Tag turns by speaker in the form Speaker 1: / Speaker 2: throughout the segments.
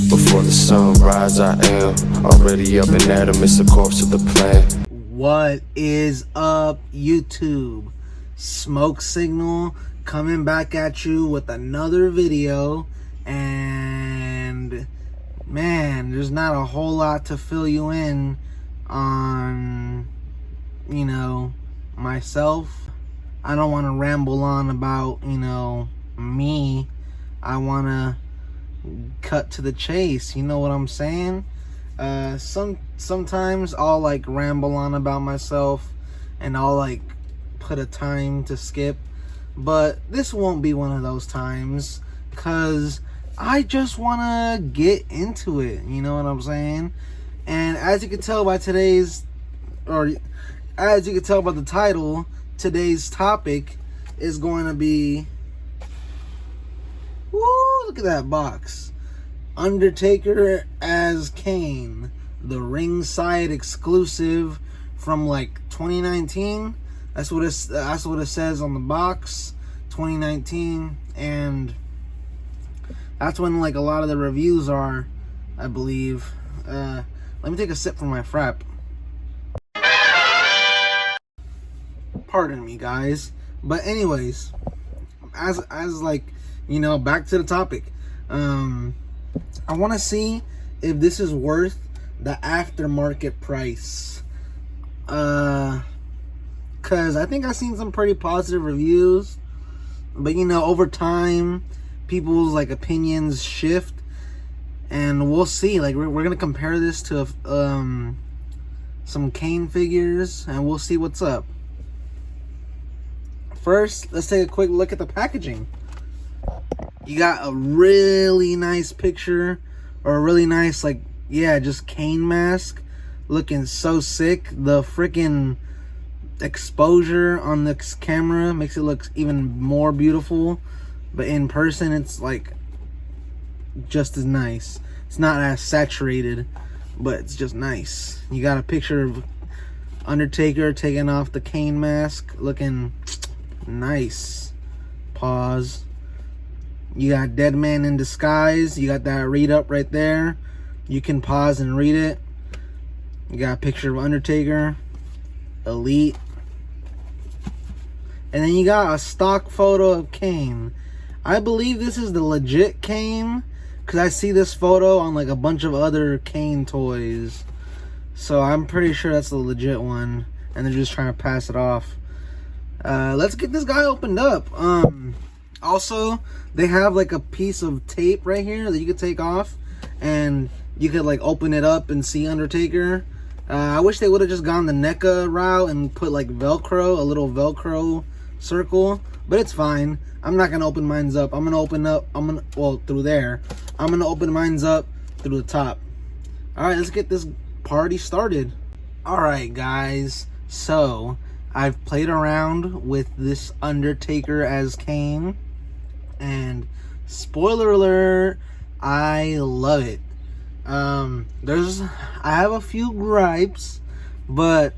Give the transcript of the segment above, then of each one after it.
Speaker 1: Before the sunrise, I am already up and at 'em. It's the corpse of the plan.
Speaker 2: What is up, YouTube? Smoke Signal coming back at you with another video, and man, there's not a whole lot to fill you in on, myself. I don't want to ramble on about, me. I want to cut to the chase, you know what I'm saying? Sometimes I'll like ramble on about myself and I'll like put a time to skip, but this won't be one of those times because I just want to get into it, you know what I'm saying? And as you can tell by as you can tell by the title, today's topic is going to be, woo, look at that box. Undertaker as Kane, the ringside exclusive from like 2019. That's what it says on the box, 2019, and that's when like a lot of the reviews are, I believe. Let me take a sip from my frap. Pardon me, guys. But anyways, as like, back to the topic. I want to see if this is worth the aftermarket price. Cause I think I've seen some pretty positive reviews, but over time, people's like opinions shift, and we'll see. Like we're gonna compare this to some Kane figures, and we'll see what's up. First, let's take a quick look at the packaging. You got a really nice picture, or a really nice, like, just Kane mask. Looking so sick. The freaking exposure on this camera makes it look even more beautiful. But in person, it's, like, just as nice. It's not as saturated, but it's just nice. You got a picture of Undertaker taking off the Kane mask. Looking nice. Pause. You got Dead Man in Disguise. You got that read up right there. You can pause and read it. You got a picture of Undertaker, Elite. And then you got a stock photo of Kane. I believe this is the legit Kane, because I see this photo on like a bunch of other Kane toys. So I'm pretty sure that's the legit one, and they're just trying to pass it off. Let's get this guy opened up. Also, they have like a piece of tape right here that you could take off, and you could like open it up and see Undertaker. I wish they would have just gone the NECA route and put like Velcro, a little Velcro circle, but it's fine. I'm not gonna open mine up. Through there. I'm gonna open mine up through the top. All right, let's get this party started. All right, guys. So I've played around with this Undertaker as Kane, and spoiler alert, I love it. I have a few gripes, but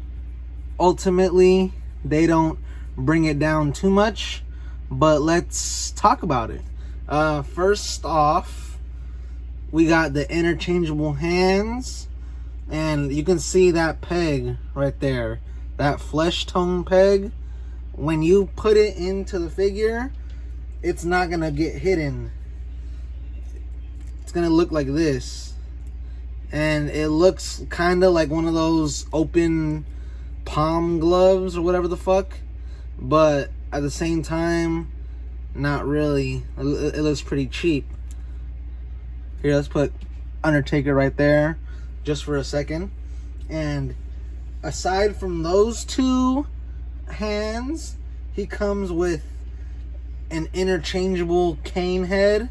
Speaker 2: ultimately they don't bring it down too much. But let's talk about it. First off, we got the interchangeable hands, and you can see that peg right there. That flesh tone peg, when you put it into the figure, it's not gonna get hidden. It's gonna look like this, and it looks kind of like one of those open palm gloves or whatever the fuck, but at the same time, not really. It looks pretty cheap. Here, let's put Undertaker right there just for a second. And aside from those two hands, he comes with an interchangeable Kane head.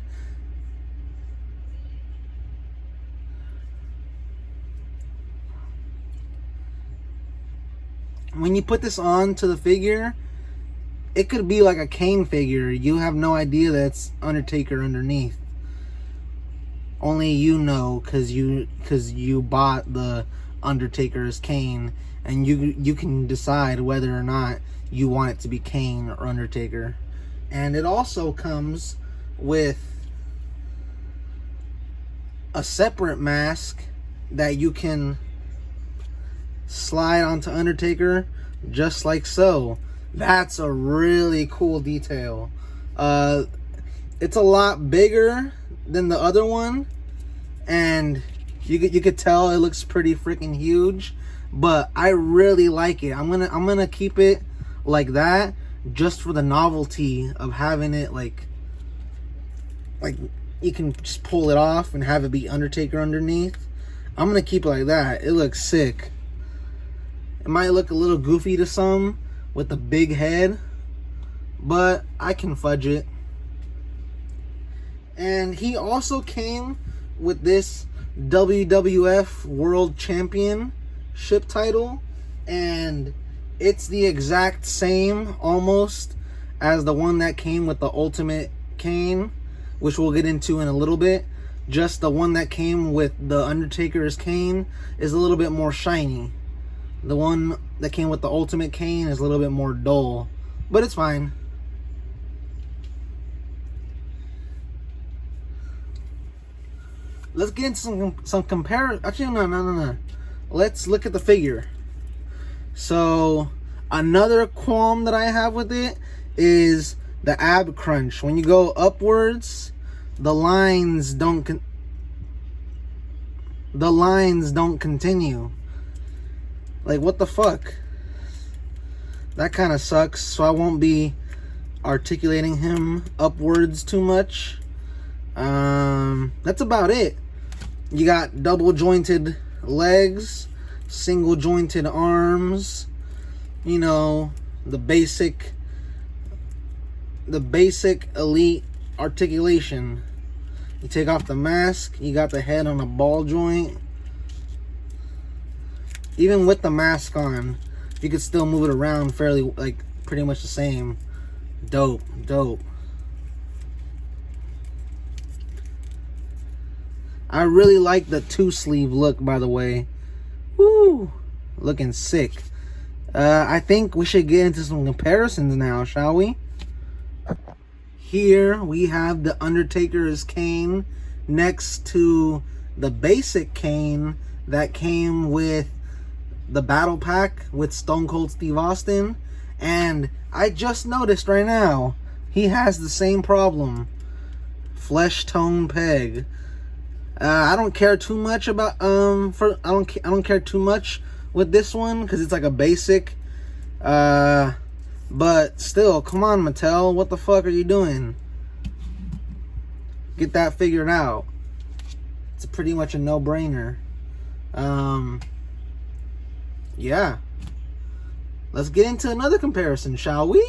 Speaker 2: When you put this on to the figure, it could be like a Kane figure. You have no idea that's Undertaker underneath. Only you know, because you bought the Undertaker as Kane, and you can decide whether or not you want it to be Kane or Undertaker. And it also comes with a separate mask that you can slide onto Undertaker just like so. That's a really cool detail. It's a lot bigger than the other one, and you could tell it looks pretty freaking huge, but I really like it. I'm gonna keep it like that just for the novelty of having it like you can just pull it off and have it be Undertaker underneath. I'm gonna keep it like that. It looks sick. It might look a little goofy to some with the big head, but I can fudge it. And he also came with this WWF World Championship title, and it's the exact same almost as the one that came with the Ultimate Kane, which we'll get into in a little bit. Just the one that came with the Undertaker as Kane is a little bit more shiny. The one that came with the Ultimate Kane is a little bit more dull, but it's fine. Let's get into some comparison. Actually, no. Let's look at the figure. So, another qualm that I have with it is the ab crunch. When you go upwards, the lines don't continue. Like, what the fuck? That kind of sucks. So I won't be articulating him upwards too much. That's about it. You got double jointed legs, single jointed arms, you know, the basic elite articulation. You take off the mask, you got the head on a ball joint. Even with the mask on, you could still move it around fairly, like, pretty much the same. Dope. I really like the 2-sleeve look, by the way. Woo! Looking sick. I think we should get into some comparisons now, shall we? Here we have the Undertaker as Kane next to the basic Kane that came with the battle pack with Stone Cold Steve Austin. And I just noticed right now, he has the same problem. Flesh tone peg. I don't care too much about I don't care too much with this one because it's like a basic. But still, come on, Mattel, what the fuck are you doing? Get that figured out. It's pretty much a no-brainer. Yeah. Let's get into another comparison, shall we?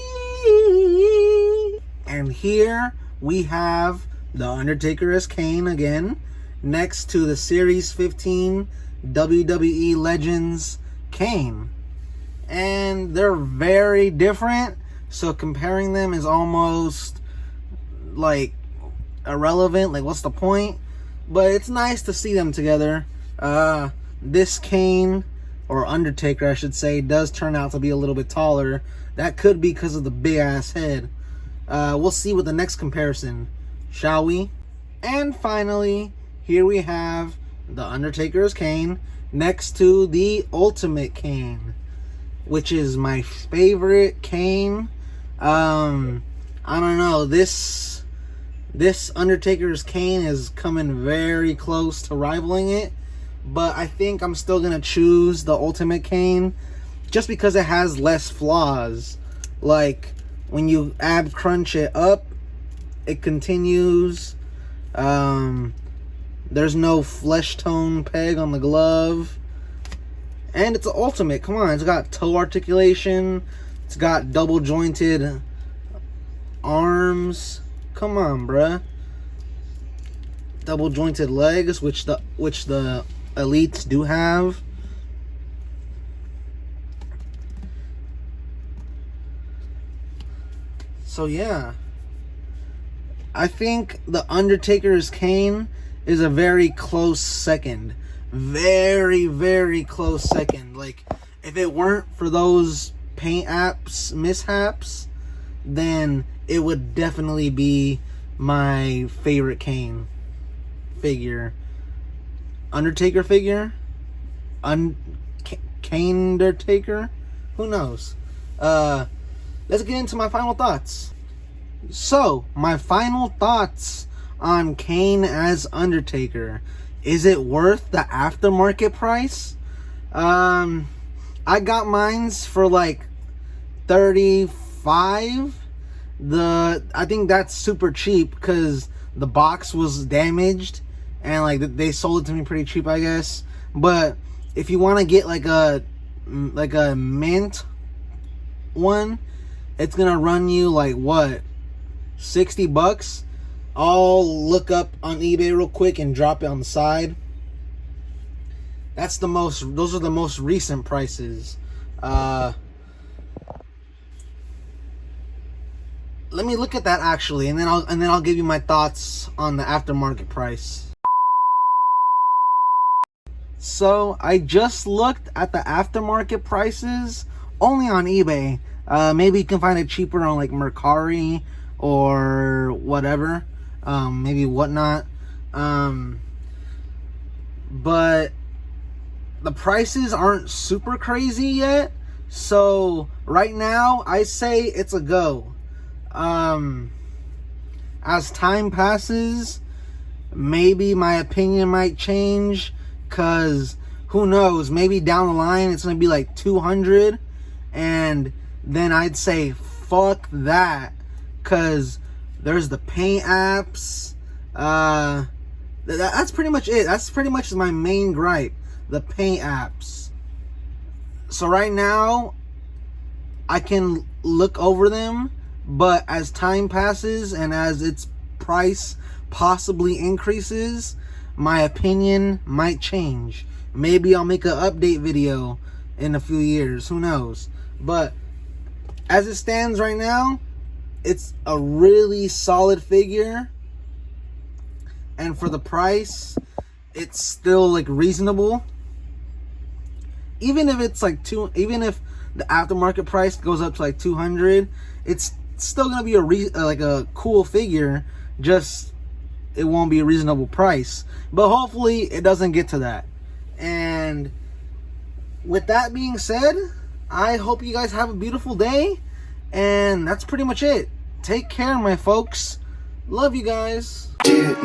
Speaker 2: And here we have the Undertaker as Kane again, next to the Series 15 WWE Legends Kane. And they're very different, so comparing them is almost like irrelevant. Like, what's the point? But it's nice to see them together. This Kane, or Undertaker I should say, does turn out to be a little bit taller. That could be because of the big ass head. We'll see with the next comparison, shall we? And finally, here we have the Undertaker as Kane next to the Ultimate Kane, which is my favorite Kane. I don't know, this Undertaker's Kane is coming very close to rivaling it, but I think I'm still gonna choose the Ultimate Kane just because it has less flaws. Like, when you ab crunch it up, it continues. There's no flesh tone peg on the glove. And it's an Ultimate. Come on, it's got toe articulation. It's got double jointed arms. Come on, bruh. Double jointed legs, which the elites do have. So yeah, I think the Undertaker's Kane is a very close second. Very, very close second. Like, if it weren't for those paint apps mishaps, then it would definitely be my favorite Kane figure. Undertaker figure. Kane Undertaker? Who knows? Let's get into my final thoughts. So, my final thoughts on Kane as Undertaker. Is it worth the aftermarket price? I got mines for like $35. I think that's super cheap because the box was damaged and like they sold it to me pretty cheap, I guess. But if you want to get like a mint one, it's gonna run you like what, $60. I'll look up on eBay real quick and drop it on the side. Those are the most recent prices. Let me look at that actually, and then I'll give you my thoughts on the aftermarket price. So I just looked at the aftermarket prices only on eBay. Maybe you can find it cheaper on like Mercari or whatever, maybe Whatnot. But the prices aren't super crazy yet. So right now I say it's a go. As time passes, maybe my opinion might change, cause who knows, maybe down the line it's gonna be like 200, and then I'd say fuck that, cause there's the paint apps. That's pretty much it. That's pretty much my main gripe, the paint apps. So right now I can look over them, but as time passes and as its price possibly increases, my opinion might change. Maybe I'll make an update video in a few years, who knows. But as it stands right now, it's a really solid figure, and for the price it's still like reasonable. Even if it's like even if the aftermarket price goes up to like 200, it's still gonna be a cool figure, just it won't be a reasonable price. But hopefully it doesn't get to that. And with that being said, I hope you guys have a beautiful day, and that's pretty much it. Take care, my folks. Love you guys.
Speaker 1: Do